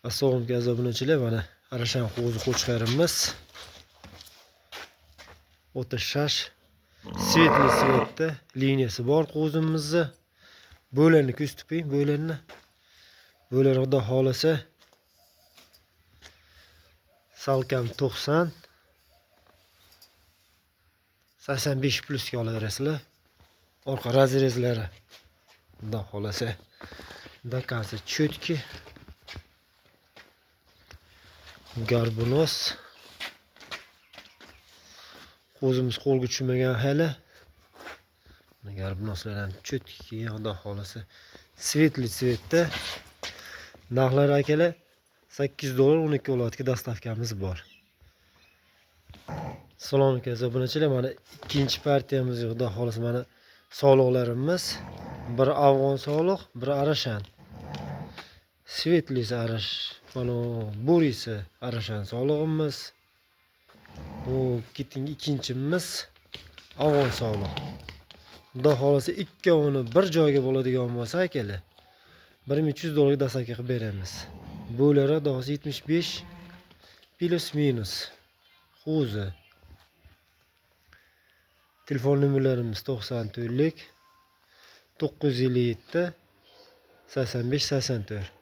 Assalomu alaykum obunachilar, mana Arashan qo'zi qo'chqarimiz. O'ta shash, svetli liniyasi bor qo'zimizni. Bo'larni ko'z tuping, bo'larni. Bo'lar xudo xolasa salkam 90 85 plusga olaverasizlar. Orqa razrezlari xudo xolasa dakasi cho'tki. Garbunos. Qo'zimiz qo'lga tushmagan hali. Garbunoslar ham cho'tki, xudo xolasa svetli svetda. Narxlar akalar $8 12 viloyatga dastavkamiz bor. Assalomu alaykum obunachilar, mana ikkinchi partiyamiz xudo xolasa mana soliqlarimiz. Biri afg'on soliq, biri Arashan. Svetlisi arash, mana bo'risi Arashan solig'imiz. Bu ikkinchimiz afg'on soliq. Xudo xolasa ikkovini bir joyga bo'ladigan bo'lsa akalar, $1300 dastavka qilib beramiz. Bo'lari dosi 75 plus minus. Qo'zi. Telefon nomerlarimiz 94lik 957 85 84.